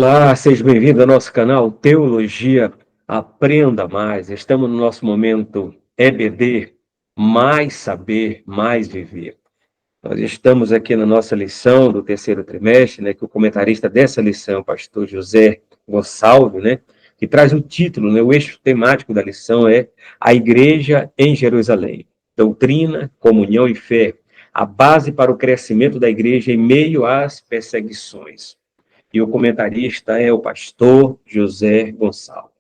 Olá, seja bem-vindo ao nosso canal Teologia Aprenda Mais. Estamos no nosso momento EBD, mais saber, mais viver. Nós estamos aqui na nossa lição do terceiro trimestre, né, que o comentarista dessa lição, o pastor José Gonçalves, né, que traz o título, né, o eixo temático da lição é A Igreja em Jerusalém, doutrina, comunhão e fé, a base para o crescimento da igreja em meio às perseguições. E o comentarista é o pastor José Gonçalves.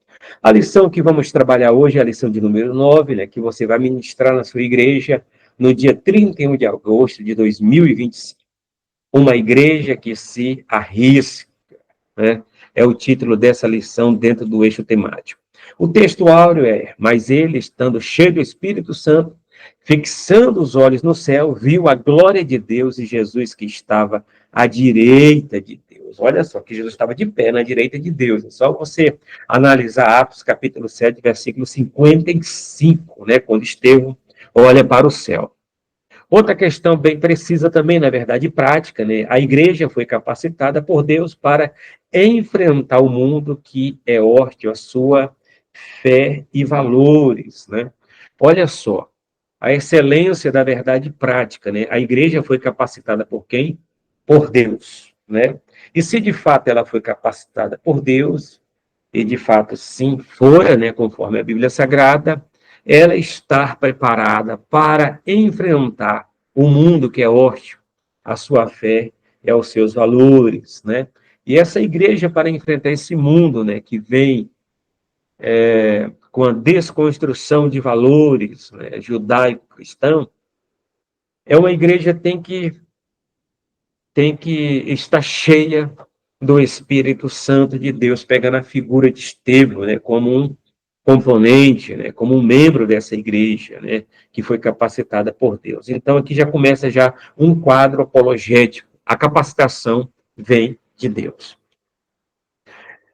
A lição que vamos trabalhar hoje é a lição de número 9, né, que você vai ministrar na sua igreja no dia 31 de agosto de 2025. Uma igreja que se arrisca, né? É o título dessa lição dentro do eixo temático. O texto áureo é: mas ele, estando cheio do Espírito Santo, fixando os olhos no céu, viu a glória de Deus e Jesus que estava à direita de Deus. Olha só, que Jesus estava de pé na direita de Deus. É só você analisar Atos capítulo 7, versículo 55, né? Quando Estevão olha para o céu. Outra questão bem precisa também, na verdade, prática, né? A igreja foi capacitada por Deus para enfrentar o mundo que é hostil à sua fé e valores, né? Olha só, a excelência da verdade prática, né? A igreja foi capacitada por quem? Por Deus, né? E se de fato ela foi capacitada por Deus, e de fato sim fora, né, conforme a Bíblia Sagrada, ela está preparada para enfrentar o mundo que é hostil à sua fé e aos seus valores, né? E essa igreja, para enfrentar esse mundo, né, que vem com a desconstrução de valores, né, judaico-cristão, é uma igreja que tem que estar cheia do Espírito Santo de Deus, pegando a figura de Estevão, né, como um componente, né, como um membro dessa igreja, né, que foi capacitada por Deus. Então, aqui já começa já um quadro apologético. A capacitação vem de Deus.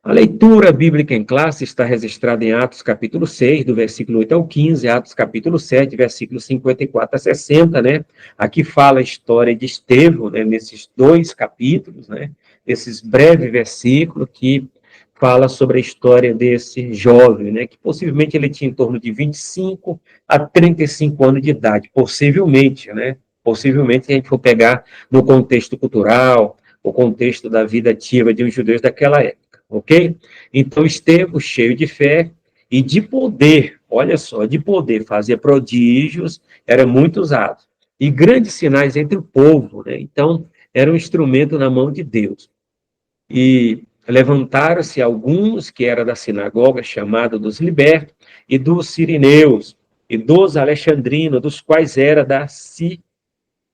A leitura bíblica em classe está registrada em Atos capítulo 6, do versículo 8 ao 15, Atos capítulo 7, versículos 54 a 60, né? Aqui fala a história de Estevão, né, nesses dois capítulos, né? Esses breves versículos que fala sobre a história desse jovem, né? Que possivelmente ele tinha em torno de 25 a 35 anos de idade, possivelmente, né? Possivelmente, se a gente for pegar no contexto cultural, o contexto da vida ativa de uns judeus daquela época. Ok? Então, Estevão, cheio de fé e de poder, olha só, de poder, fazia prodígios, era muito usado. E grandes sinais entre o povo, né? Então, era um instrumento na mão de Deus. E levantaram-se alguns que eram da sinagoga, chamada dos libertos, e dos sirineus, e dos alexandrinos, dos quais era da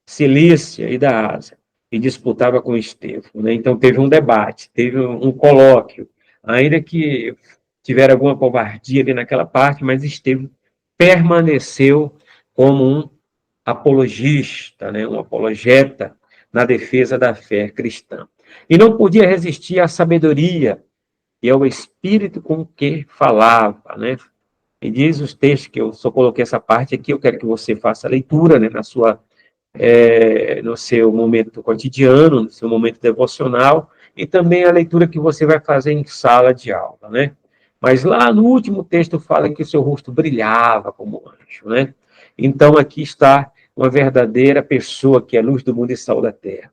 Cilícia e da Ásia, e disputava com Estevão, né? Então teve um debate, teve um colóquio, ainda que tiveram alguma covardia ali naquela parte, mas Estevão permaneceu como um apologista, né? Um apologeta na defesa da fé cristã. E não podia resistir à sabedoria e ao espírito com que falava, né? E diz os textos que eu só coloquei essa parte aqui, eu quero que você faça a leitura, né, na sua no seu momento cotidiano, no seu momento devocional, e também a leitura que você vai fazer em sala de aula, né? Mas lá no último texto fala que o seu rosto brilhava como anjo, né? Então aqui está uma verdadeira pessoa que é luz do mundo e sal da terra.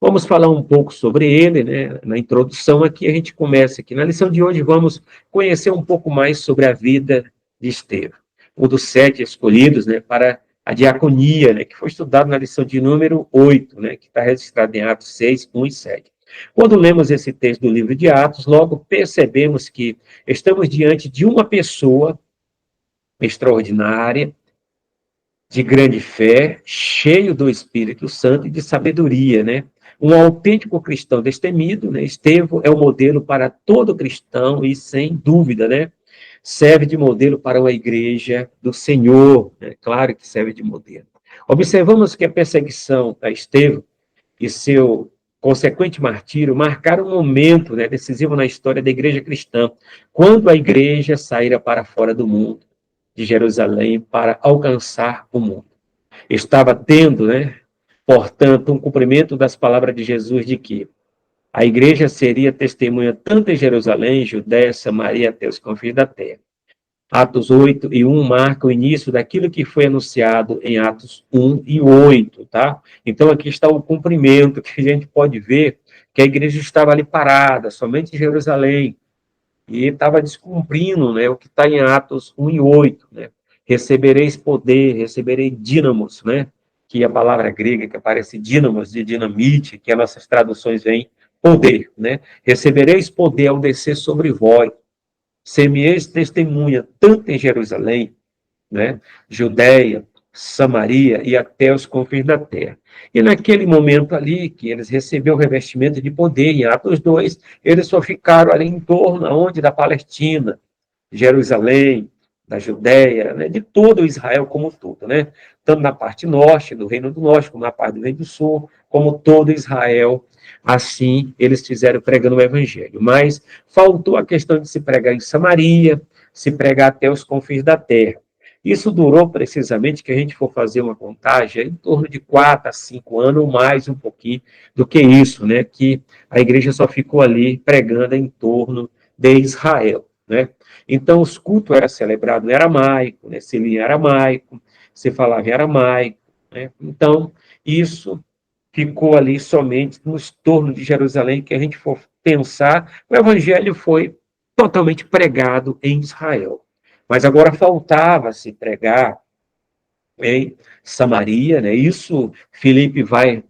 Vamos falar um pouco sobre ele, né? Na introdução aqui a gente começa aqui. Na lição de hoje vamos conhecer um pouco mais sobre a vida de Estevão, um dos 7 escolhidos, né, para a diaconia, né, que foi estudado na lição de número 8, né, que está registrado em Atos 6, 1 e 7. Quando lemos esse texto do livro de Atos, logo percebemos que estamos diante de uma pessoa extraordinária, de grande fé, cheio do Espírito Santo e de sabedoria, né? Um autêntico cristão destemido, né? Estevão é o modelo para todo cristão e, sem dúvida, né, serve de modelo para uma igreja do Senhor, né? Claro que serve de modelo. Observamos que a perseguição a Estevão e seu consequente martírio marcaram um momento, né, decisivo na história da igreja cristã, quando a igreja saíra para fora do mundo, de Jerusalém, para alcançar o mundo. Estava tendo, né, portanto, um cumprimento das palavras de Jesus de que A igreja seria testemunha tanto em Jerusalém, Judéia, Samaria, até os confins da terra. Atos 8 e 1 marca o início daquilo que foi anunciado em Atos 1 e 8, tá? Então aqui está o cumprimento, que a gente pode ver que a igreja estava ali parada, somente em Jerusalém, e estava descumprindo, né, o que está em Atos 1 e 8, né? Recebereis poder, receberei dínamos, né? Que é a palavra grega que aparece dínamos, de dinamite, que as nossas traduções vêm poder, né? Recebereis poder ao descer sobre vós, ser-me-eis testemunha, tanto em Jerusalém, né, Judéia, Samaria e até os confins da terra. E naquele momento ali, que eles receberam o revestimento de poder, em Atos 2, eles só ficaram ali em torno, onde? Da Palestina, Jerusalém, da Judéia, né, de todo Israel como um todo, né? Tanto na parte norte, do Reino do Norte, como na parte do Reino do Sul, como todo Israel, assim eles fizeram pregando o Evangelho. Mas faltou a questão de se pregar em Samaria, se pregar até os confins da terra. Isso durou precisamente, que a gente for fazer uma contagem, em torno de 4 a 5 anos, ou mais um pouquinho do que isso, né? Que a igreja só ficou ali pregando em torno de Israel, né? Então, os cultos eram celebrados em aramaico, né? Se lia em aramaico, se falava em aramaico, né? Então, isso ficou ali somente nos tornos de Jerusalém, que a gente for pensar, o evangelho foi totalmente pregado em Israel. Mas agora faltava se pregar em Samaria, né? Isso Filipe vai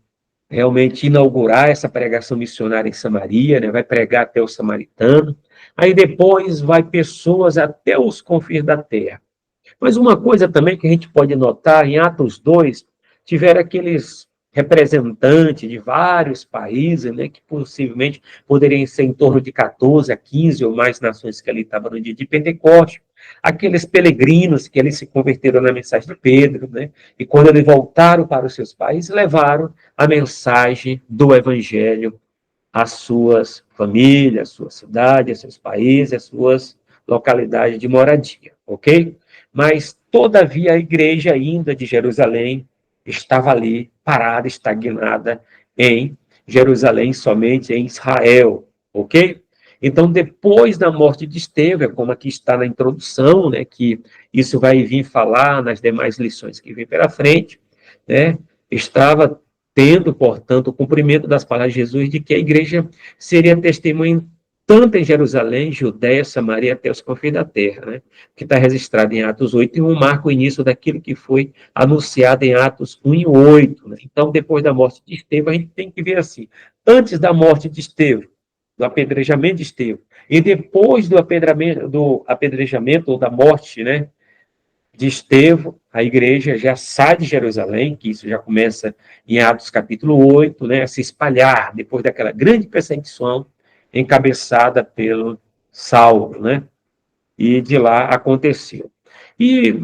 realmente inaugurar essa pregação missionária em Samaria, né? Vai pregar até o samaritano, aí depois vai pessoas até os confins da terra. Mas uma coisa também que a gente pode notar, em Atos 2, tiveram aqueles representantes de vários países, né, que possivelmente poderiam ser em torno de 14 a 15 ou mais nações que ali estavam no dia de Pentecostes, aqueles peregrinos que eles se converteram na mensagem de Pedro, né, e quando eles voltaram para os seus países, levaram a mensagem do Evangelho às suas famílias, às suas cidades, aos seus países, às suas localidades de moradia, ok? Mas, todavia, a igreja ainda de Jerusalém estava ali, parada, estagnada em Jerusalém, somente em Israel, ok? Então, depois da morte de Estevão, como aqui está na introdução, né, que isso vai vir falar nas demais lições que vem pela frente, né, estava tendo, portanto, o cumprimento das palavras de Jesus de que a igreja seria testemunha tanto em Jerusalém, Judéia, Samaria, até os confins da terra, né? Que está registrado em Atos 8, e 1 marca o início daquilo que foi anunciado em Atos 1 e 8. Né? Então, depois da morte de Estevão, a gente tem que ver assim, antes da morte de Estevão, do apedrejamento de Estevão, e depois do apedrejamento ou da morte, né, de Estevão, a igreja já sai de Jerusalém, que isso já começa em Atos capítulo 8, né, a se espalhar depois daquela grande perseguição encabeçada pelo Saulo, né? E de lá aconteceu. E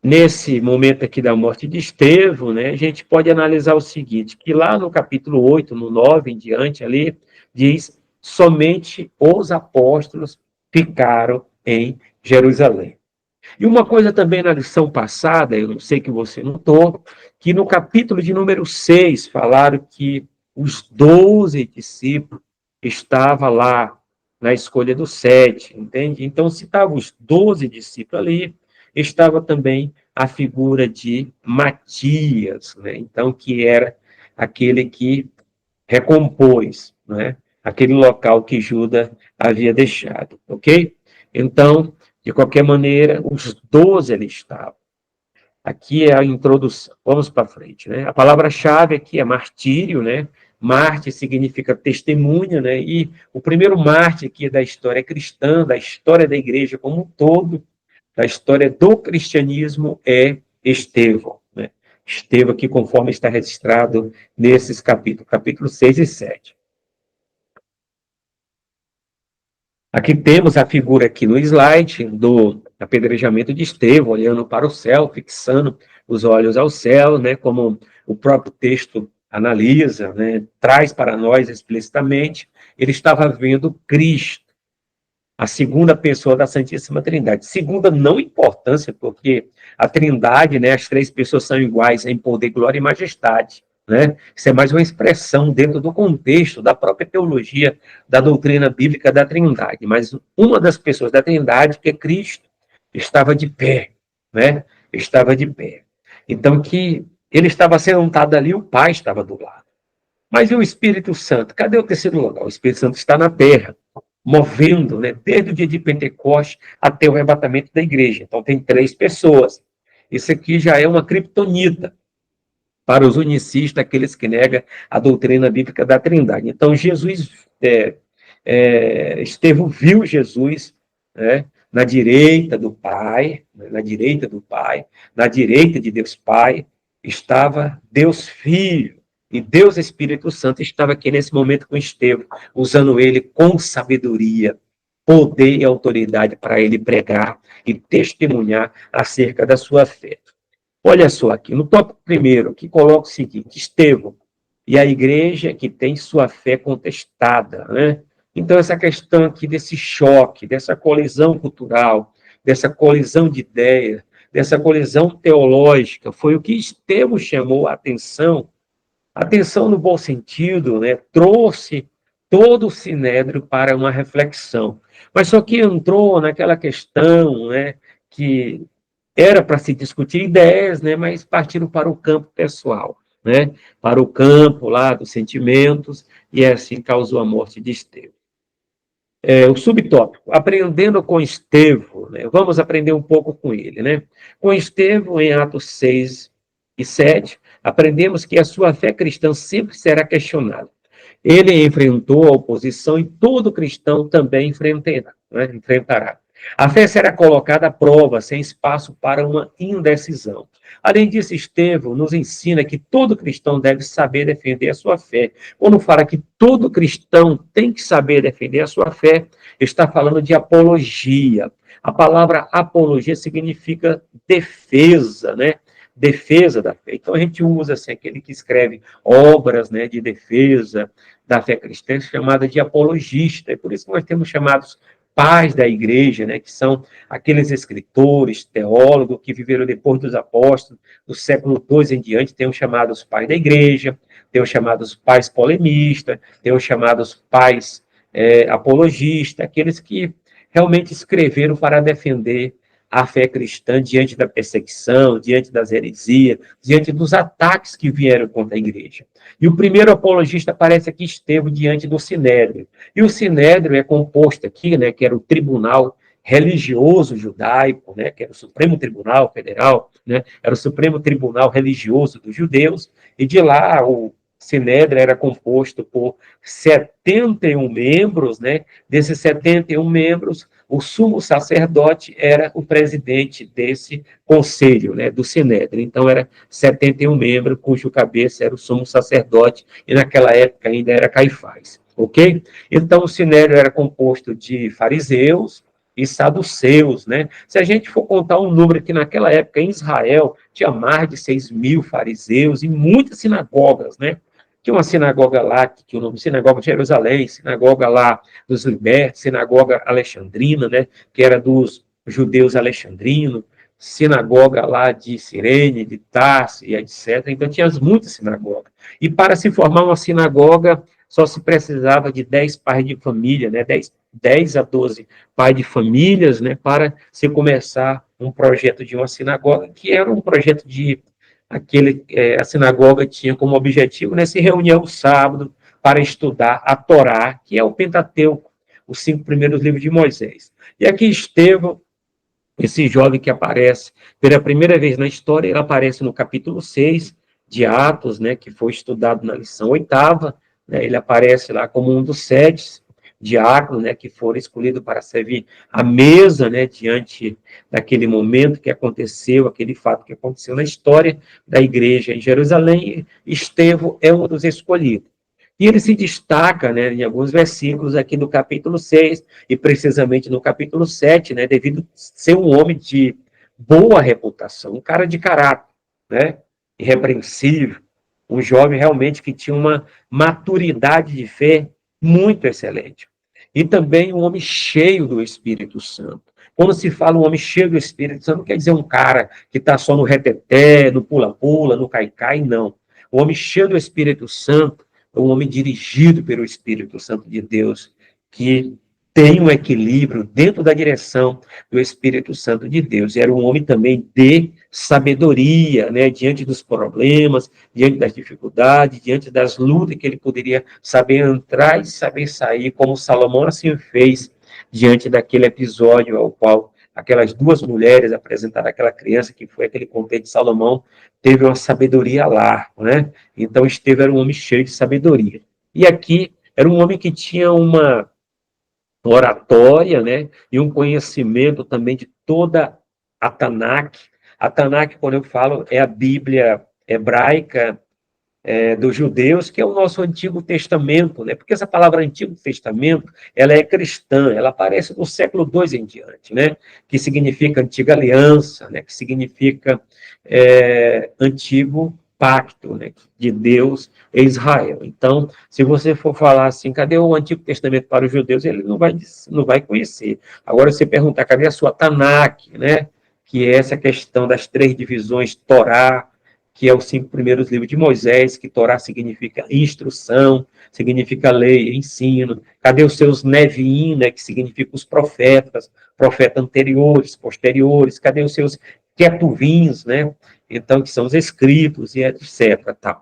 nesse momento aqui da morte de Estevão, né, a gente pode analisar o seguinte, que lá no capítulo 8, no 9 em diante ali, diz, somente os apóstolos ficaram em Jerusalém. E uma coisa também na lição passada, eu não sei que você notou, que no capítulo de número 6 falaram que os 12 discípulos estavam lá na escolha dos 7, entende? Então, se estavam os 12 discípulos ali, estava também a figura de Matias, né? Então, que era aquele que recompôs, né? Aquele local que Judas havia deixado, ok? Então, de qualquer maneira, os 12 ali estavam. Aqui é a introdução. Vamos para frente, né? A palavra-chave aqui é martírio, né? Mártir significa testemunha, né? E o primeiro mártir aqui da história cristã, da história da igreja como um todo, da história do cristianismo, é Estevão, né? Estevão, que conforme está registrado nesses capítulos, capítulo 6 e 7. Aqui temos a figura aqui no slide do apedrejamento de Estevão, olhando para o céu, fixando os olhos ao céu, né, como o próprio texto analisa, né, traz para nós explicitamente, ele estava vendo Cristo, a segunda pessoa da Santíssima Trindade. Segunda não importância, porque a Trindade, né, as três pessoas são iguais em poder, glória e majestade. né? Isso é mais uma expressão dentro do contexto da própria teologia da doutrina bíblica da Trindade. Mas uma das pessoas da Trindade, que é Cristo, estava de pé, né? Estava de pé. Então, que ele estava sentado ali, o Pai estava do lado. Mas e o Espírito Santo? Cadê o terceiro lugar? O Espírito Santo está na terra, movendo, né? Desde o dia de Pentecostes até o arrebatamento da igreja. Então, tem três pessoas. Isso aqui já é uma criptonita para os unicistas, aqueles que negam a doutrina bíblica da Trindade. Então, Estevão viu Jesus, né, na direita do Pai, na direita do Pai, na direita de Deus Pai, estava Deus Filho, e Deus Espírito Santo estava aqui nesse momento com Estevão, usando ele com sabedoria, poder e autoridade para ele pregar e testemunhar acerca da sua fé. Olha só aqui, no tópico primeiro, que coloca o seguinte: Estevão e a igreja que tem sua fé contestada, né? Então, essa questão aqui desse choque, dessa colisão cultural, dessa colisão de ideias, dessa colisão teológica, foi o que Estevão chamou a atenção no bom sentido, né? Trouxe todo o sinédrio para uma reflexão. Mas só que entrou naquela questão, né, que era para se discutir ideias, né, mas partiram para o campo pessoal, né, para o campo lá dos sentimentos, e assim causou a morte de Estevão. O subtópico, aprendendo com Estevão, né, vamos aprender um pouco com ele. Né? Com Estevão, em Atos 6 e 7, aprendemos que a sua fé cristã sempre será questionada. Ele enfrentou a oposição e todo cristão também enfrentará. Né? Enfrentará. A fé será colocada à prova, sem espaço para uma indecisão. Além disso, Estevão nos ensina que todo cristão deve saber defender a sua fé. Quando fala que todo cristão tem que saber defender a sua fé, está falando de apologia. A palavra apologia significa defesa, né? Defesa da fé. Então a gente usa assim, aquele que escreve obras, né, de defesa da fé cristã, chamada de apologista. É por isso que nós temos chamados pais da igreja, né, que são aqueles escritores, teólogos que viveram depois dos apóstolos, do século II em diante, tem os chamados pais da igreja, tem os chamados pais polemistas, tem os chamados pais apologistas, aqueles que realmente escreveram para defender a fé cristã diante da perseguição, diante das heresias, diante dos ataques que vieram contra a igreja. E o primeiro apologista aparece aqui, Estevão, diante do Sinédrio. E o Sinédrio é composto aqui, né, que era o tribunal religioso judaico, né, que era o Supremo Tribunal Federal, né, era o Supremo Tribunal Religioso dos judeus, e de lá o Sinédrio era composto por 71 membros, né, desses 71 membros, o sumo sacerdote era o presidente desse conselho, né, do Sinédrio. Então, era 71 membros, cujo cabeça era o sumo sacerdote, e naquela época ainda era Caifás, ok? Então, o Sinédrio era composto de fariseus e saduceus, né? Se a gente for contar um número que naquela época em Israel tinha mais de 6.000 fariseus e muitas sinagogas, né? Tinha uma sinagoga lá, que tinha o nome Sinagoga de Jerusalém, sinagoga lá dos libertos, sinagoga alexandrina, né, que era dos judeus alexandrinos, sinagoga lá de Cirene, de Tarso e etc. Então, tinha muitas sinagogas. E para se formar uma sinagoga, só se precisava de 10 pais de família, né, 10 a 12 pais de famílias, né, para se começar um projeto de uma sinagoga, que era um projeto de a sinagoga tinha como objetivo, né, se reunir ao sábado para estudar a Torá, que é o Pentateuco, os 5 primeiros livros de Moisés. E aqui Estevão, esse jovem que aparece pela primeira vez na história, ele aparece no capítulo 6 de Atos, né, que foi estudado na lição 8ª, né, ele aparece lá como um dos 7 diáconos, né, que foram escolhidos para servir à mesa, né, diante daquele momento que aconteceu, aquele fato que aconteceu na história da igreja em Jerusalém. Estevão é um dos escolhidos. E ele se destaca, né, em alguns versículos aqui no capítulo 6, e precisamente no capítulo 7, né, devido ser um homem de boa reputação, um cara de caráter, né, irrepreensível, um jovem realmente que tinha uma maturidade de fé muito excelente. E também um homem cheio do Espírito Santo. Quando se fala um homem cheio do Espírito Santo, não quer dizer um cara que está só no reteté, no pula-pula, no cai-cai, não. O homem cheio do Espírito Santo é um homem dirigido pelo Espírito Santo de Deus, que tem um equilíbrio dentro da direção do Espírito Santo de Deus. Era um homem também de sabedoria, né, diante dos problemas, diante das dificuldades, diante das lutas que ele poderia saber entrar e saber sair, como Salomão assim fez diante daquele episódio ao qual aquelas duas mulheres apresentaram aquela criança, que foi aquele contexto de Salomão, teve uma sabedoria lá, né? Então Estevão era um homem cheio de sabedoria. E aqui era um homem que tinha uma oratória, né? E um conhecimento também de toda a Tanakh. A Tanakh, quando eu falo, é a Bíblia hebraica dos judeus, que é o nosso Antigo Testamento, né? Porque essa palavra Antigo Testamento, ela é cristã, ela aparece do século II em diante, né? Que significa Antiga Aliança, né? Que significa Antigo Pacto, né? De Deus e Israel. Então, se você for falar assim, cadê o Antigo Testamento para os judeus, ele não vai conhecer. Agora, se perguntar, cadê a sua Tanakh, né? Que é essa questão das três divisões, Torá, que é os 5 primeiros livros de Moisés, que Torá significa instrução, significa lei, ensino. Cadê os seus Neviim, né, que significa os profetas anteriores, posteriores? Cadê os seus Ketuvins, né? Então, que são os escritos e etc. Tá.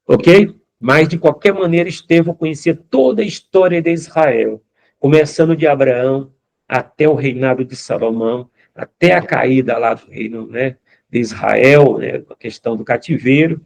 Ok? Mas, de qualquer maneira, Estevão conhecia toda a história de Israel, começando de Abraão até o reinado de Salomão, até a caída lá do reino, né, de Israel, né, a questão do cativeiro,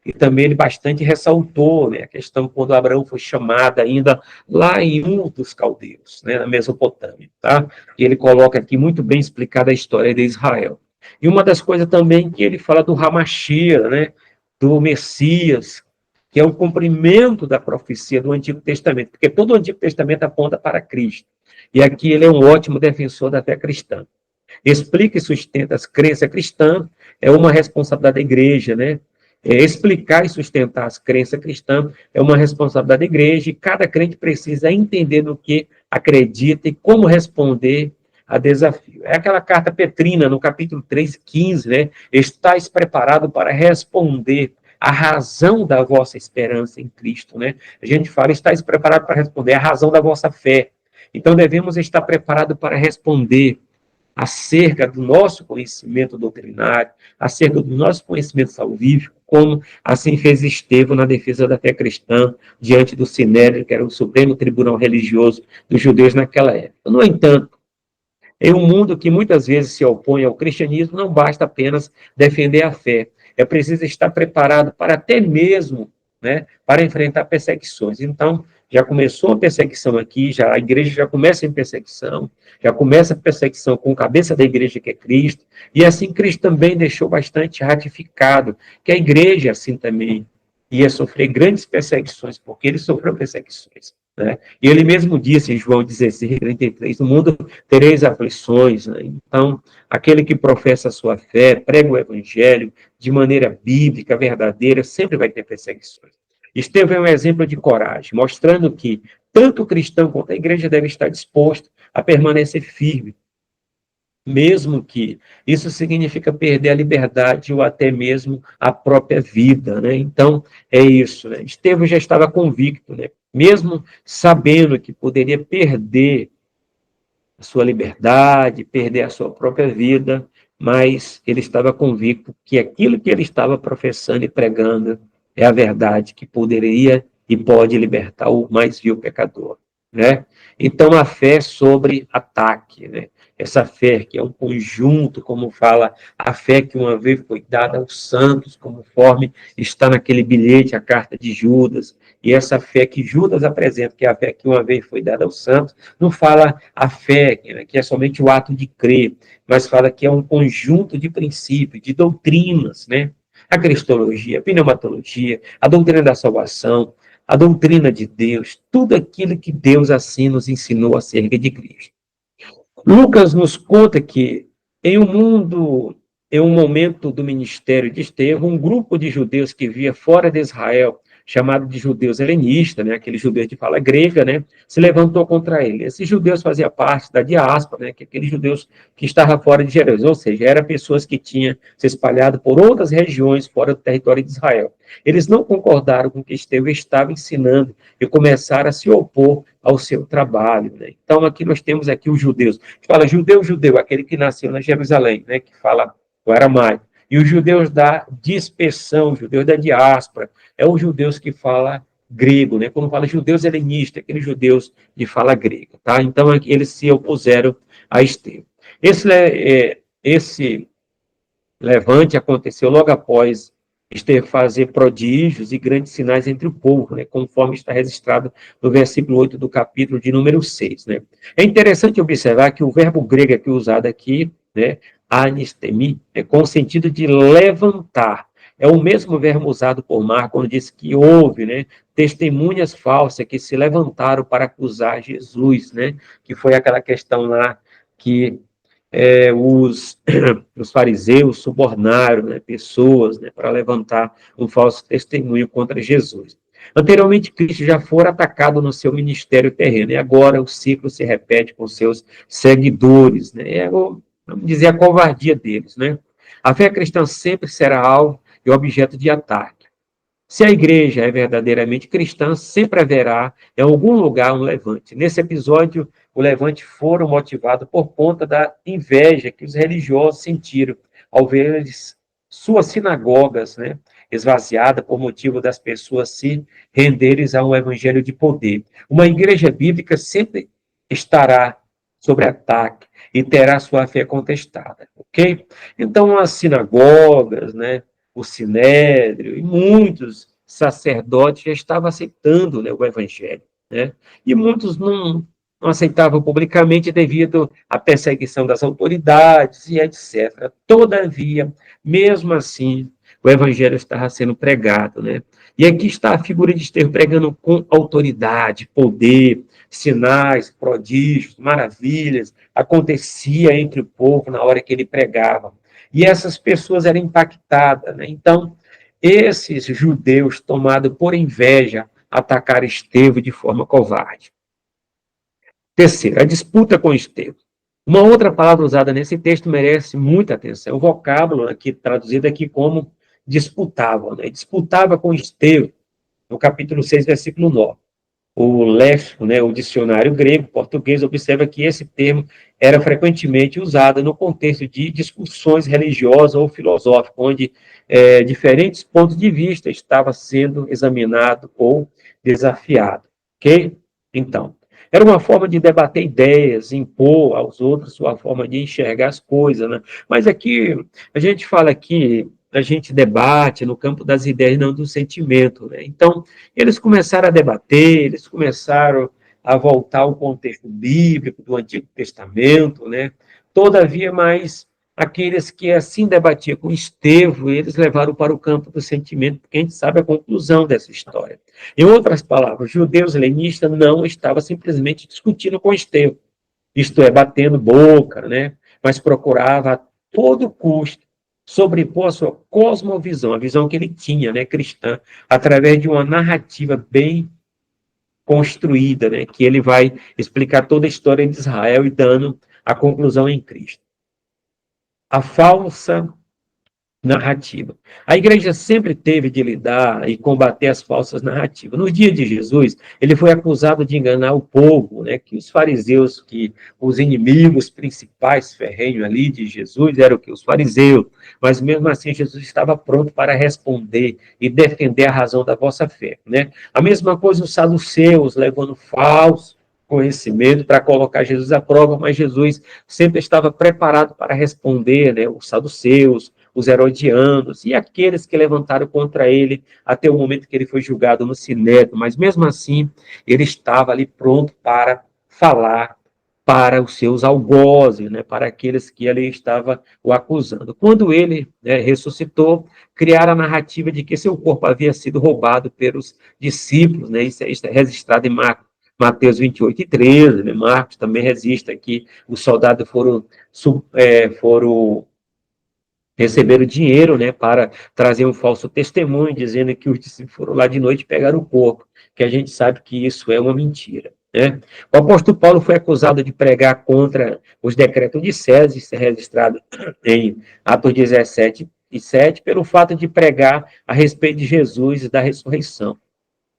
e também ele bastante ressaltou, né, a questão quando Abraão foi chamado ainda lá em Ur dos Caldeus, né, na Mesopotâmia, tá? E ele coloca aqui muito bem explicada a história de Israel. E uma das coisas também que ele fala do Hamashia, né, do Messias, que é o cumprimento da profecia do Antigo Testamento, porque todo o Antigo Testamento aponta para Cristo. E aqui ele é um ótimo defensor da fé cristã. Explica e sustenta as crenças cristãs é uma responsabilidade da igreja, né? Explicar e sustentar as crenças cristãs é uma responsabilidade da igreja, e cada crente precisa entender no que acredita e como responder a desafio. É aquela carta Petrina, no capítulo 3:15, né? Estais preparado para responder a razão da vossa esperança em Cristo, né? A gente fala, estais preparado para responder a razão da vossa fé. Então, devemos estar preparados para responder acerca do nosso conhecimento doutrinário, acerca do nosso conhecimento salvífico, como assim fez Estevão na defesa da fé cristã, diante do Sinédrio, que era o Supremo Tribunal Religioso dos judeus naquela época. No entanto, em um mundo que muitas vezes se opõe ao cristianismo, não basta apenas defender a fé, é preciso estar preparado para até mesmo, né, para enfrentar perseguições. Então, já começou a perseguição aqui, já a igreja já começa em perseguição, já começa a perseguição com a cabeça da igreja, que é Cristo, e assim Cristo também deixou bastante ratificado que a igreja assim também ia sofrer grandes perseguições, porque ele sofreu perseguições, né? E ele mesmo disse em João 16:33, no mundo tereis aflições, né? Então, aquele que professa a sua fé, prega o evangelho de maneira bíblica, verdadeira, sempre vai ter perseguições. Estevão é um exemplo de coragem, mostrando que tanto o cristão quanto a igreja deve estar disposto a permanecer firme, mesmo que isso significa perder a liberdade ou até mesmo a própria vida, né? Então, é isso, né? Estevão já estava convicto, né? Mesmo sabendo que poderia perder a sua liberdade, perder a sua própria vida, mas ele estava convicto que aquilo que ele estava professando e pregando é a verdade que poderia e pode libertar o mais vil pecador, né? Então, a fé sobre ataque, né? Essa fé que é um conjunto, como fala, a fé que uma vez foi dada aos santos, conforme está naquele bilhete, a carta de Judas, e essa fé que Judas apresenta, que é a fé que uma vez foi dada aos santos, não fala a fé, que é somente o ato de crer, mas fala que é um conjunto de princípios, de doutrinas, né? A cristologia, a pneumatologia, a doutrina da salvação, a doutrina de Deus, tudo aquilo que Deus assim nos ensinou acerca de Cristo. Lucas nos conta que em um momento do ministério de Estevão, um grupo de judeus que via fora de Israel chamado de judeus helenistas, né, aqueles judeus de fala grega, né, se levantou contra ele. Esses judeus faziam parte da diáspora, né, que aqueles judeus que estavam fora de Jerusalém, ou seja, eram pessoas que tinham se espalhado por outras regiões fora do território de Israel. Eles não concordaram com o que Estevão estava ensinando e começaram a se opor ao seu trabalho, né? Então, aqui nós temos aqui os judeus. Fala judeu, judeu, aquele que nasceu na Jerusalém, né, que fala o aramaico. E os judeus da dispersão, os judeus da diáspora, é os judeus que fala grego, né? Quando fala judeus helenistas, aqueles judeus de fala grega, tá? Então, eles se opuseram a Estevão. Esse levante aconteceu logo após Estevão fazer prodígios e grandes sinais entre o povo, né, conforme está registrado no versículo 8 do capítulo de número 6. Né. É interessante observar que o verbo grego aqui usado aqui, né, anistemi, com o sentido de levantar. É o mesmo verbo usado por Marcos, quando diz que houve, né, testemunhas falsas que se levantaram para acusar Jesus, né, que foi aquela questão lá que os fariseus subornaram, né, pessoas, né, para levantar um falso testemunho contra Jesus. Anteriormente, Cristo já fora atacado no seu ministério terreno, e agora o ciclo se repete com seus seguidores, né, vamos dizer, a covardia deles, né. A fé cristã sempre será alvo e objeto de ataque. Se a igreja é verdadeiramente cristã, sempre haverá em algum lugar um levante. Nesse episódio, o levante foram motivado por conta da inveja que os religiosos sentiram ao ver suas sinagogas, né, esvaziadas por motivo das pessoas se renderem a um evangelho de poder. Uma igreja bíblica sempre estará sob ataque e terá sua fé contestada, ok? Então, as sinagogas, né, o Sinédrio, e muitos sacerdotes já estavam aceitando, né, o evangelho, né? E muitos não aceitavam publicamente devido à perseguição das autoridades e etc. Todavia, mesmo assim, o evangelho estava sendo pregado, né? E aqui está a figura de Estevão pregando com autoridade, poder, sinais, prodígios, maravilhas, acontecia entre o povo na hora que ele pregava. E essas pessoas eram impactadas, né? Então, esses judeus, tomados por inveja, atacaram Estevão de forma covarde. Terceiro, a disputa com Estevão. Uma outra palavra usada nesse texto merece muita atenção. O vocábulo aqui traduzido aqui como disputavam, né? Disputava com Estevão, no capítulo 6, versículo 9. O léxico, né, o dicionário grego, português, observa que esse termo era frequentemente usado no contexto de discussões religiosas ou filosóficas, onde diferentes pontos de vista estavam sendo examinados ou desafiados. Ok? Então, era uma forma de debater ideias, impor aos outros sua forma de enxergar as coisas, né? Mas aqui, a gente fala aqui, a gente debate no campo das ideias, não do sentimento, né? Então, eles começaram a debater, eles começaram a voltar ao contexto bíblico do Antigo Testamento, né? Todavia, mais aqueles que assim debatiam com Estevão, eles levaram para o campo do sentimento, porque a gente sabe a conclusão dessa história. Em outras palavras, judeus helenistas não estavam simplesmente discutindo com Estevão, isto é, batendo boca, né? Mas procurava a todo custo sobrepor a sua cosmovisão, a visão que ele tinha, né, cristã, através de uma narrativa bem construída, né, que ele vai explicar toda a história de Israel e dando a conclusão em Cristo. A falsa narrativa. A igreja sempre teve de lidar e combater as falsas narrativas. No dia de Jesus, ele foi acusado de enganar o povo, né, que os fariseus, que os inimigos principais ferrenhos ali de Jesus eram que os fariseus, mas mesmo assim Jesus estava pronto para responder e defender a razão da vossa fé, né? A mesma coisa os saduceus, levando falso conhecimento para colocar Jesus à prova, mas Jesus sempre estava preparado para responder, né, os saduceus, os herodianos e aqueles que levantaram contra ele até o momento que ele foi julgado no Sinédrio, mas mesmo assim ele estava ali pronto para falar para os seus algozes, né, para aqueles que ali estavam o acusando. Quando ele, né, ressuscitou, criaram a narrativa de que seu corpo havia sido roubado pelos discípulos, né, isso é registrado em Mateus 28 e 13, né, Marcos também registra que os soldados foram receberam dinheiro, né, para trazer um falso testemunho, dizendo que os discípulos foram lá de noite e pegaram o corpo, que a gente sabe que isso é uma mentira, né? O apóstolo Paulo foi acusado de pregar contra os decretos de César, isso é registrado em Atos 17:7, pelo fato de pregar a respeito de Jesus e da ressurreição.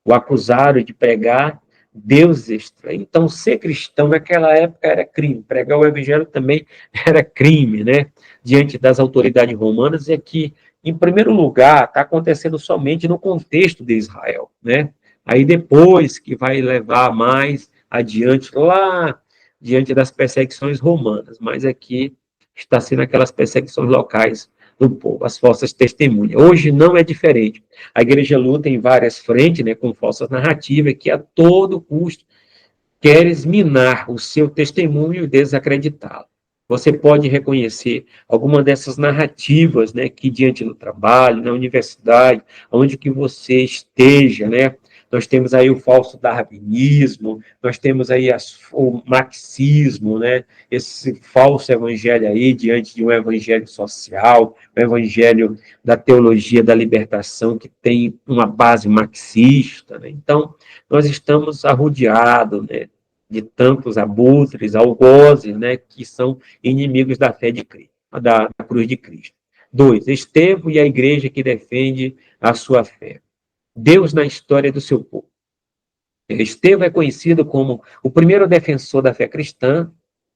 O acusaram de pregar Deus extra. Então, ser cristão naquela época era crime. Pregar o evangelho também era crime, né? Diante das autoridades romanas, é que, em primeiro lugar, está acontecendo somente no contexto de Israel, né? Aí depois que vai levar mais adiante, lá diante das perseguições romanas, mas aqui está sendo aquelas perseguições locais do povo, as falsas testemunhas. Hoje não é diferente. A igreja luta em várias frentes, né, com falsas narrativas, que a todo custo querem minar o seu testemunho e desacreditá-lo. Você pode reconhecer alguma dessas narrativas, né, que diante do trabalho, na universidade, onde que você esteja, né, nós temos aí o falso darwinismo, nós temos aí o marxismo, né, esse falso evangelho aí, diante de um evangelho social, um evangelho da teologia da libertação, que tem uma base marxista, né? Então, nós estamos arrodeados, né, de tantos abutres, algozes, né, que são inimigos da fé de Cristo, da cruz de Cristo. 2, Estevão e a igreja que defende a sua fé. Deus na história do seu povo. Estevão é conhecido como o primeiro defensor da fé cristã,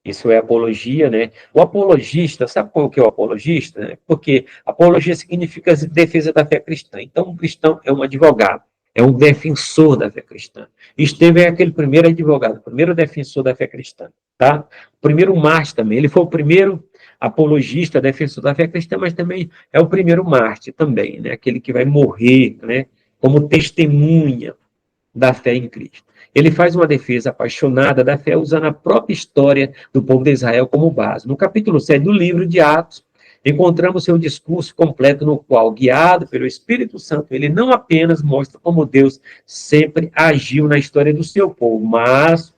isso é apologia, né? O apologista, sabe qual que é o apologista? Né? Porque apologia significa defesa da fé cristã. Então, um cristão é um advogado, é um defensor da fé cristã. Estevão é aquele primeiro advogado, o primeiro defensor da fé cristã, tá? O primeiro mártir também, ele foi o primeiro apologista, defensor da fé cristã, mas também é o primeiro mártir também, né? Aquele que vai morrer, né? Como testemunha da fé em Cristo. Ele faz uma defesa apaixonada da fé usando a própria história do povo de Israel como base. No capítulo 7 do livro de Atos, encontramos seu discurso completo no qual, guiado pelo Espírito Santo, ele não apenas mostra como Deus sempre agiu na história do seu povo, mas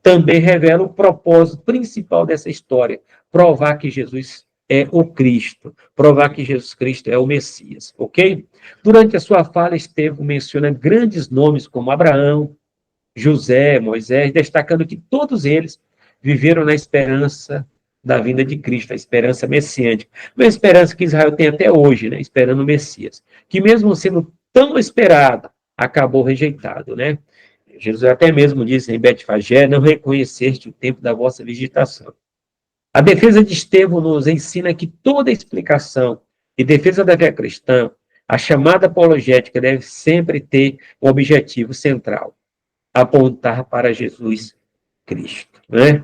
também revela o propósito principal dessa história, provar que Jesus é o Cristo, provar que Jesus Cristo é o Messias, ok? Durante a sua fala, Estevão menciona grandes nomes como Abraão, José, Moisés, destacando que todos eles viveram na esperança da vinda de Cristo, a esperança messiânica. Uma esperança que Israel tem até hoje, né? Esperando o Messias, que mesmo sendo tão esperado, acabou rejeitado, né? Jesus até mesmo disse em Betfagé, não reconheceste o tempo da vossa visitação. A defesa de Estevão nos ensina que toda explicação e defesa da fé cristã, a chamada apologética deve sempre ter um objetivo central, apontar para Jesus Cristo, né?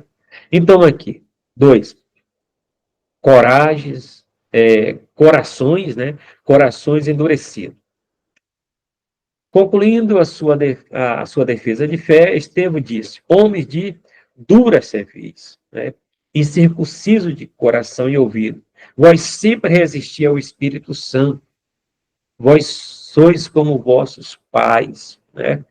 Então aqui, 2, coragens, corações, né? Corações endurecidos. Concluindo a sua defesa de fé, Estevão disse: homens de dura cerviz, né? Incircunciso de coração e ouvido, vós sempre resisti ao Espírito Santo, vós sois como vossos pais, né?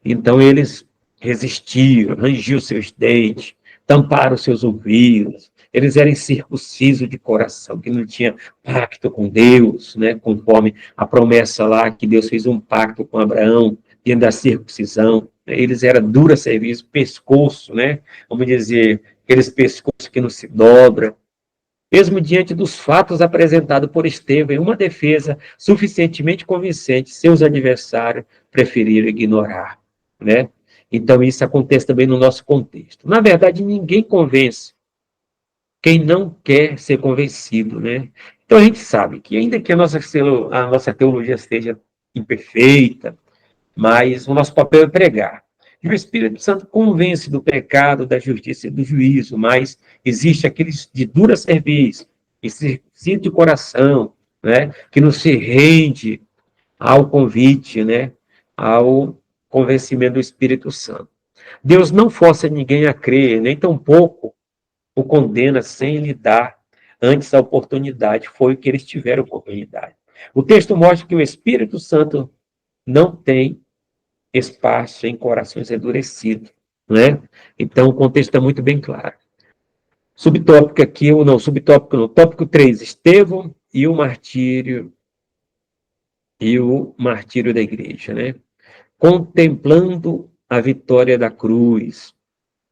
Então eles resistiram, rangiam seus dentes, tamparam seus ouvidos, eles eram circuncisos de coração, que não tinha pacto com Deus, né? Conforme a promessa lá que Deus fez um pacto com Abraão, diante da circuncisão. Eles eram dura serviço, pescoço, né? Vamos dizer, aqueles pescoços que não se dobram. Mesmo diante dos fatos apresentados por Estevão em uma defesa suficientemente convincente, seus adversários preferiram ignorar, né? Então, isso acontece também no nosso contexto. Na verdade, ninguém convence quem não quer ser convencido, né? Então, a gente sabe que, ainda que a nossa teologia seja imperfeita, mas o nosso papel é pregar. E o Espírito Santo convence do pecado, da justiça e do juízo, mas existe aqueles de dura cerviz, esse de coração, né, que não se rende ao convite, né, ao convencimento do Espírito Santo. Deus não força ninguém a crer, nem tampouco o condena sem lhe dar antes a oportunidade. Foi o que eles tiveram oportunidade. O texto mostra que o Espírito Santo não tem espaço em corações endurecidos, né? Então, o contexto está muito bem claro. Subtópico aqui, ou não, subtópico não. Tópico 3, Estevão e o martírio da igreja, né? Contemplando a vitória da cruz.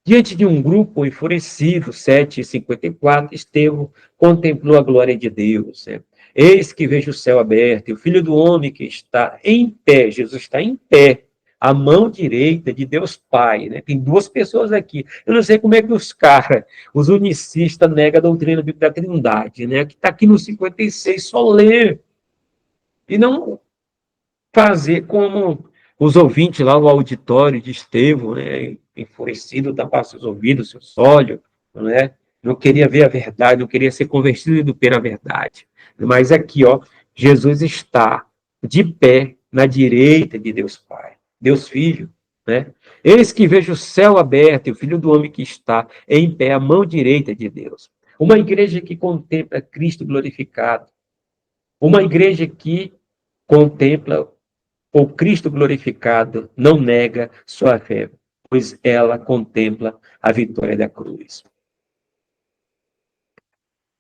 Diante de um grupo enfurecido, 7:54, Estevão contemplou a glória de Deus. Né? Eis que vejo o céu aberto, e o Filho do Homem que está em pé, Jesus está em pé, à mão direita de Deus Pai. Né? Tem duas pessoas aqui. Eu não sei como é que os caras, os unicistas, negam a doutrina da Trindade, né? Que está aqui no 56, só ler. E não fazer como os ouvintes lá, o auditório de Estevão, né, enfurecido, tapar seus ouvidos, seus olhos, né, não queria ver a verdade, não queria ser convertido pela verdade. Mas aqui, ó, Jesus está de pé na direita de Deus Pai, Deus Filho, né? Eis que vejo o céu aberto e o Filho do Homem que está em pé à mão direita de Deus. Uma igreja que contempla Cristo glorificado. Uma igreja que contempla o Cristo glorificado não nega sua fé, pois ela contempla a vitória da cruz.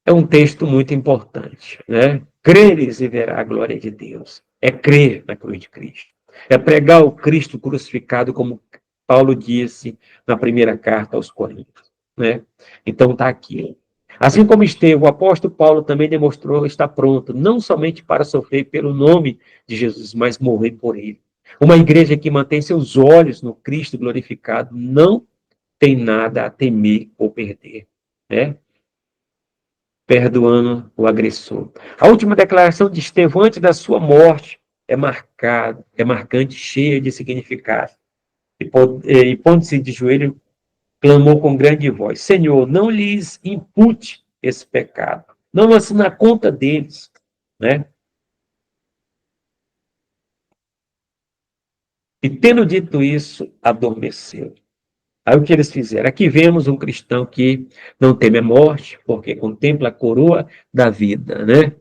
É um texto muito importante, né? Creres e verá a glória de Deus. É crer na cruz de Cristo. É pregar o Cristo crucificado, como Paulo disse na primeira carta aos Coríntios, né? Então está aqui. Assim como Estevão, o apóstolo Paulo também demonstrou estar pronto, não somente para sofrer pelo nome de Jesus, mas morrer por ele. Uma igreja que mantém seus olhos no Cristo glorificado não tem nada a temer ou perder, né? Perdoando o agressor. A última declaração de Estevão antes da sua morte é marcante, cheia de significado. E pondo-se de joelho, clamou com grande voz: Senhor, não lhes impute esse pecado. Não lance na conta deles, né? E tendo dito isso, adormeceu. Aí o que eles fizeram? Aqui vemos um cristão que não teme a morte, porque contempla a coroa da vida, né?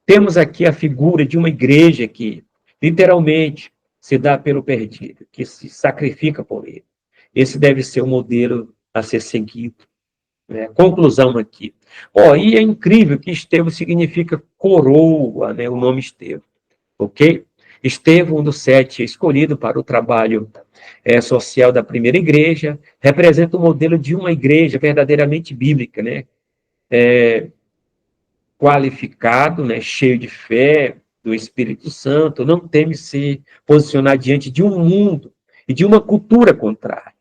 Temos aqui a figura de uma igreja que, literalmente, se dá pelo perdido, que se sacrifica por ele. Esse deve ser o modelo a ser seguido. Né? Conclusão aqui. E é incrível que Estevão significa coroa, né? O nome Estevão, ok? Estevão, um dos 7 escolhido para o trabalho social da primeira igreja, representa o modelo de uma igreja verdadeiramente bíblica, né? Qualificado, né? Cheio de fé, do Espírito Santo, não teme se posicionar diante de um mundo e de uma cultura contrária.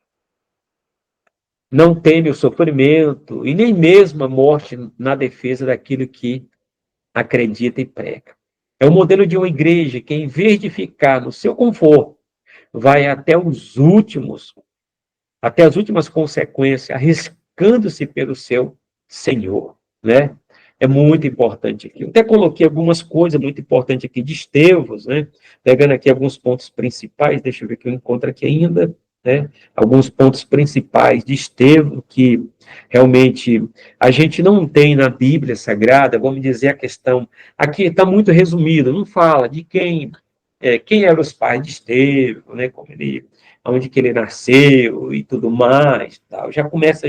Não teme o sofrimento e nem mesmo a morte na defesa daquilo que acredita e prega. É o modelo de uma igreja que, em vez de ficar no seu conforto, vai até as últimas consequências, arriscando-se pelo seu Senhor, né? É muito importante aqui. Eu até coloquei algumas coisas muito importantes aqui de Estevão, né? Pegando aqui alguns pontos principais, deixa eu ver que eu encontro aqui ainda, né? Alguns pontos principais de Estevão que realmente a gente não tem na Bíblia Sagrada, vamos dizer a questão, aqui está muito resumido, não fala de quem eram os pais de Estevão, né? Onde que ele nasceu e tudo mais, tal. Já começa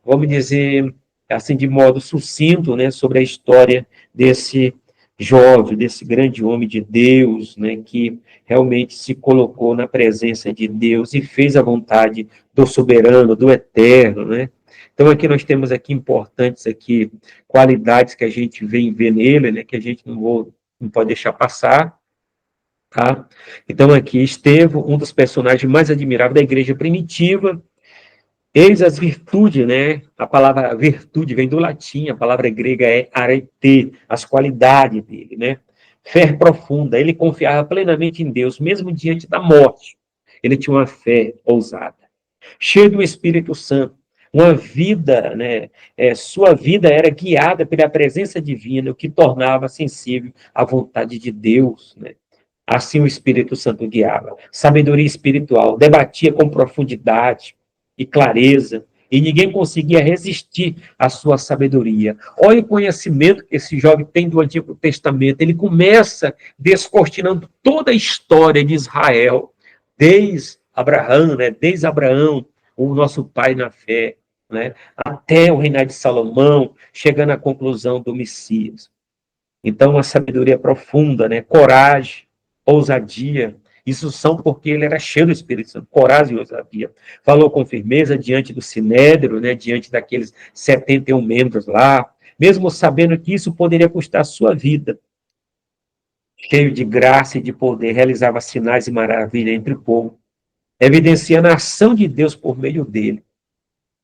vamos dizer assim de modo sucinto, né, sobre a história desse jovem, desse grande homem de Deus, né, que realmente se colocou na presença de Deus e fez a vontade do soberano, do eterno, né? Então aqui nós temos aqui importantes aqui qualidades que a gente vem ver nele, né, que a gente não pode deixar passar. Tá? Então, aqui, Estevão, um dos personagens mais admiráveis da igreja primitiva, eis as virtudes, né? A palavra virtude vem do latim, a palavra grega é arete, as qualidades dele, né? Fé profunda, ele confiava plenamente em Deus, mesmo diante da morte. Ele tinha uma fé ousada. Cheio do Espírito Santo, uma vida, né? Sua vida era guiada pela presença divina, o que tornava sensível à vontade de Deus, né? Assim o Espírito Santo guiava. Sabedoria espiritual, debatia com profundidade e clareza, e ninguém conseguia resistir à sua sabedoria. Olha o conhecimento que esse jovem tem do Antigo Testamento. Ele começa descortinando toda a história de Israel, desde Abraão, né? Desde Abraão, o nosso pai na fé, né? Até o reinado de Salomão, chegando à conclusão do Messias. Então, uma sabedoria profunda, né? Coragem, ousadia. Isso são porque ele era cheio do Espírito Santo, coragem e ousadia. Falou com firmeza diante do Sinédrio, né? Diante daqueles 71 membros lá, mesmo sabendo que isso poderia custar a sua vida. Cheio de graça e de poder, realizava sinais e maravilhas entre o povo, evidenciando a ação de Deus por meio dele.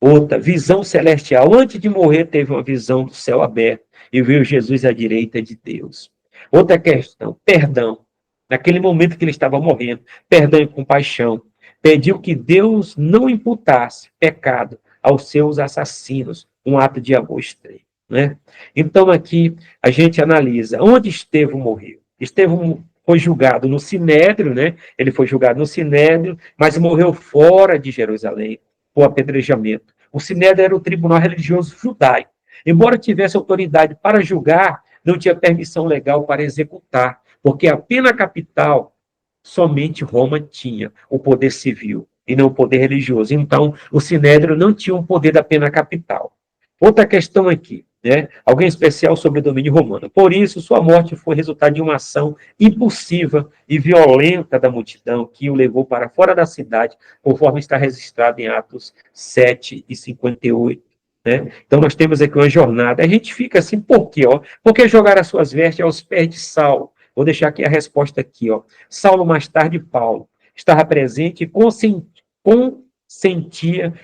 Outra, visão celestial. Antes de morrer, teve uma visão do céu aberto e viu Jesus à direita de Deus. Outra questão, perdão. Naquele momento que ele estava morrendo, perdão e compaixão. Pediu que Deus não imputasse pecado aos seus assassinos, um ato de amor extremo. Né? Então, aqui a gente analisa onde Estevão morreu. Estevão foi julgado no Sinédrio, né? Ele foi julgado no Sinédrio, mas morreu fora de Jerusalém por apedrejamento. O Sinédrio era o tribunal religioso judaico. Embora tivesse autoridade para julgar, não tinha permissão legal para executar, porque a pena capital somente Roma tinha o poder civil e não o poder religioso. Então, o Sinédrio não tinha o poder da pena capital. Outra questão aqui, né? Alguém especial sobre o domínio romano. Por isso, sua morte foi resultado de uma ação impulsiva e violenta da multidão que o levou para fora da cidade, conforme está registrado em Atos 7 e 58. Né? Então, nós temos aqui uma jornada. A gente fica assim, por quê? Ó? Porque jogar as suas vestes aos pés de Saulo. Vou deixar aqui a resposta aqui. Ó. Saulo, mais tarde, Paulo, estava presente e consentia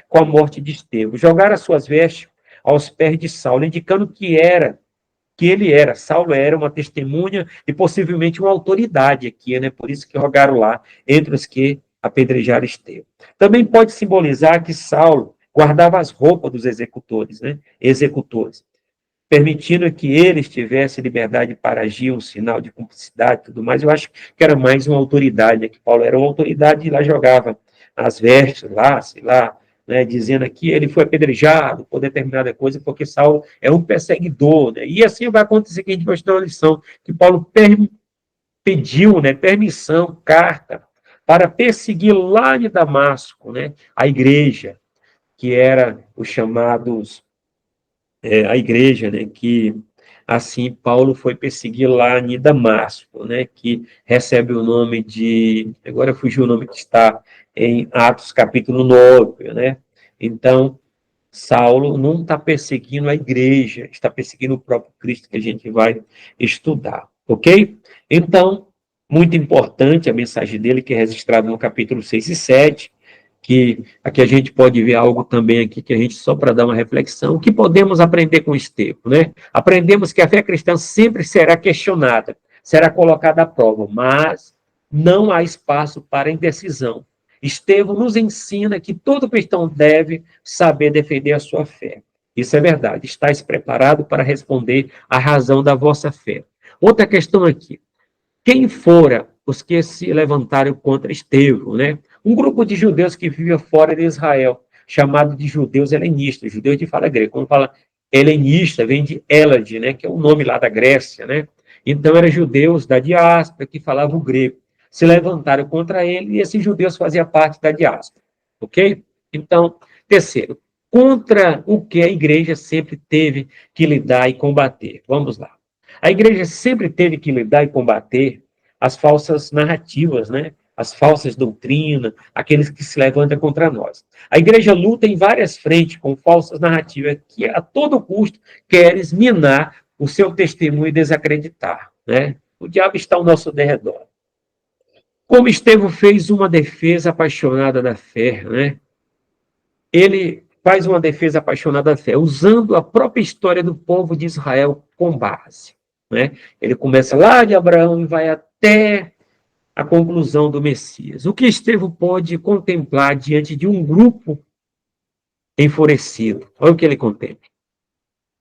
com a morte de Estevão. Jogar as suas vestes aos pés de Saulo, indicando Saulo era uma testemunha e possivelmente uma autoridade aqui, né? Por isso que rogaram lá, entre os que apedrejaram Estevão. Também pode simbolizar que Saulo guardava as roupas dos executores, né? Executores, permitindo que eles tivessem liberdade para agir, um sinal de cumplicidade e tudo mais. Eu acho que era mais uma autoridade, né? Que Paulo era uma autoridade e lá jogava as vestes, lá, sei lá, né, dizendo que ele foi apedrejado por determinada coisa, porque Saulo é um perseguidor, né? E assim vai acontecer que a gente vai estudar uma lição, que Paulo pediu, né, permissão, carta, para perseguir lá de Damasco, né, a igreja, que era os chamados, a igreja, né, que assim Paulo foi perseguir lá em Damasco, né, que recebe o nome de, agora fugiu o nome que está em Atos capítulo 9, né, então Saulo não está perseguindo a igreja, está perseguindo o próprio Cristo que a gente vai estudar, ok? Então, muito importante a mensagem dele, que é registrada no capítulo 6 e 7, que aqui a gente pode ver algo também aqui, que a gente, só para dar uma reflexão, o que podemos aprender com Estevão, né? Aprendemos que a fé cristã sempre será questionada, será colocada à prova, mas não há espaço para indecisão. Estevão nos ensina que todo cristão deve saber defender a sua fé. Isso é verdade. Estais preparado para responder à razão da vossa fé. Outra questão aqui. Quem fora os que se levantaram contra Estevão, né? Um grupo de judeus que vivia fora de Israel, chamado de judeus helenistas, judeus de fala grega. Quando fala helenista, vem de Hélade, né? Que é o nome lá da Grécia, né? Então, eram judeus da diáspora que falavam grego. Se levantaram contra ele e esses judeus faziam parte da diáspora, ok? Então, terceiro, contra o que a igreja sempre teve que lidar e combater. Vamos lá. A igreja sempre teve que lidar e combater as falsas narrativas, né? As falsas doutrinas, aqueles que se levantam contra nós. A igreja luta em várias frentes com falsas narrativas que a todo custo querem minar o seu testemunho e desacreditar, né? O diabo está ao nosso derredor. Como Estevão fez uma defesa apaixonada da fé, né? Ele faz uma defesa apaixonada da fé, usando a própria história do povo de Israel com base. Né? Ele começa lá de Abraão e vai até a conclusão do Messias. O que Estevão pode contemplar diante de um grupo enfurecido? Olha o que ele contempla.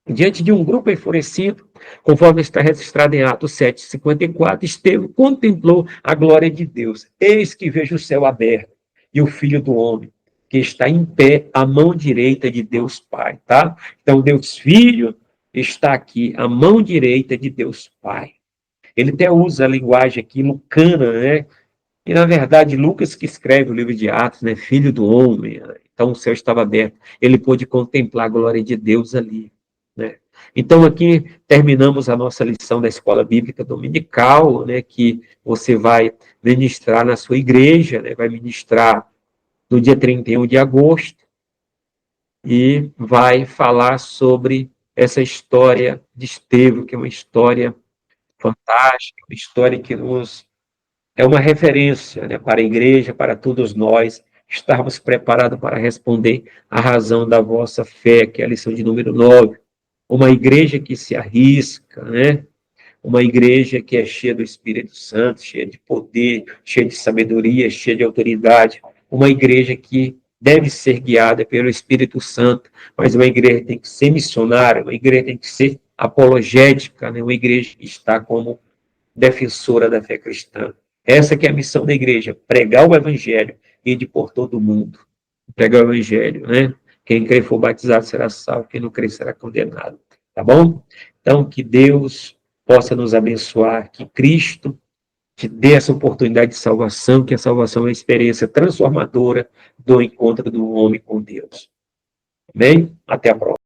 Diante de um grupo enfurecido, conforme está registrado em Atos 7:54, Estevão contemplou a glória de Deus. Eis que vejo o céu aberto e o Filho do Homem, que está em pé à mão direita de Deus Pai, tá? Então, Deus Filho está aqui à mão direita de Deus Pai. Ele até usa a linguagem aqui lucana, né? E, na verdade, Lucas que escreve o livro de Atos, né? Filho do Homem. Então, o céu estava aberto. Ele pôde contemplar a glória de Deus ali, né? Então, aqui terminamos a nossa lição da Escola Bíblica Dominical, né, que você vai ministrar na sua igreja, né, vai ministrar no dia 31 de agosto, e vai falar sobre essa história de Estevão, que é uma história fantástica, uma história que nos é uma referência, né, para a igreja, para todos nós estarmos preparados para responder à razão da vossa fé, que é a lição de número 9. Uma igreja que se arrisca, né? Uma igreja que é cheia do Espírito Santo, cheia de poder, cheia de sabedoria, cheia de autoridade. Uma igreja que deve ser guiada pelo Espírito Santo, mas uma igreja tem que ser missionária, uma igreja tem que ser apologética, né? Uma igreja que está como defensora da fé cristã. Essa que é a missão da igreja, pregar o evangelho e de por todo o mundo. Pregar o evangelho, né? Quem crer e for batizado será salvo, quem não crer será condenado. Tá bom? Então, que Deus possa nos abençoar, que Cristo te dê essa oportunidade de salvação, que a salvação é uma experiência transformadora do encontro do homem com Deus. Amém? Até a próxima.